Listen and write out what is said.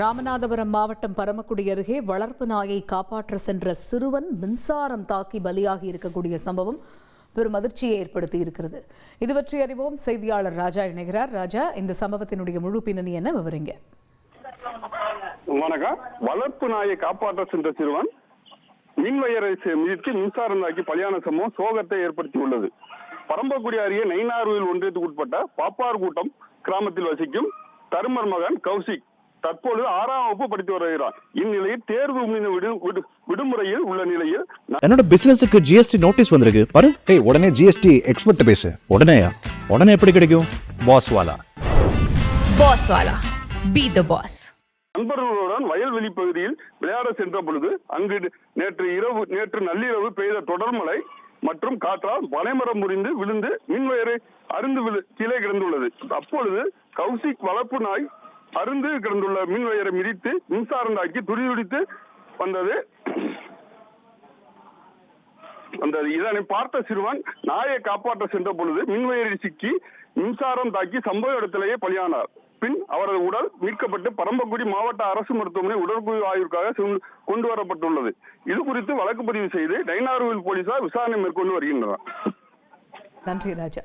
ராமநாதபுரம் மாவட்டம் பரமக்குடி அருகே வளர்ப்பு நாயை காப்பாற்ற சென்ற சிறுவன் மின்சாரம் தாக்கி பலியாகி இருக்கக்கூடிய சம்பவம் பெரும் அதிர்ச்சியை ஏற்படுத்தி இருக்கிறது. இது பற்றி அறிவோம். செய்தியாளர் ராஜா இணைகிறார். ராஜா, இந்த சம்பவத்தினுடைய முழு பின்னணி என்ன, விவரிங்க. வணக்கம். வளர்ப்பு நாயை காப்பாற்ற சென்ற சிறுவன் மின்வயரை மிதித்து மின்சாரம் தாக்கி பலியான சம்பவம் சோகத்தை ஏற்படுத்தியுள்ளது. பரம்பக்குடி அருகே நைனார்வில் ஒன்றியத்துக்கு உட்பட்ட பாப்பார் கூட்டம் கிராமத்தில் வசிக்கும் தருமர் மகன் கௌசிக் தற்போது 6ஆம் வகுப்பு படித்து வருகிறார். இந்நிலையில் தேர்வு விடுமுறையில் உள்ள நிலையில் என்னோட பிசினஸுக்கு ஜிஎஸ்டி நோட்டீஸ் வந்திருக்கு பாரு. உடனே ஜிஎஸ்டி எக்ஸ்பர்ட் பேசு. உடனே எப்படி கிடைக்கும்? பாஸ்வாலா பி தி பாஸ். நண்பர்களுடன் வயல்வெளி பகுதியில் விளையாட சென்ற பொழுது அங்கு நேற்று நள்ளிரவு பெய்த தொடர் மழை மற்றும் காற்றால் பனைமரம் முறிந்து விழுந்து மின்வயரை அருந்து கீழே கிடந்துள்ளது. அப்பொழுது கௌசிக் வளர்ப்பு நாய் அருந்து கிடந்துள்ள மின்வயரை மிதித்து மின்சாரம் தாக்கி துடிதுடித்து வந்தது. இதனை பார்த்த சிறுவன் நாயை காப்பாற்ற சென்ற பொழுது மின்வயரில் சிக்கி மின்சாரம் தாக்கி சம்பவ இடத்திலேயே பலியானார். பின் அவரது உடல் மீட்கப்பட்டு பரம்பக்குடி மாவட்ட அரசு மருத்துவமனை உடற்கூறு ஆய்விற்காக கொண்டு வரப்பட்டுள்ளது. இது குறித்து வழக்கு பதிவு செய்து நைனார்வில் போலீசார் விசாரணை மேற்கொண்டு வருகின்றனர். நன்றி ராஜா.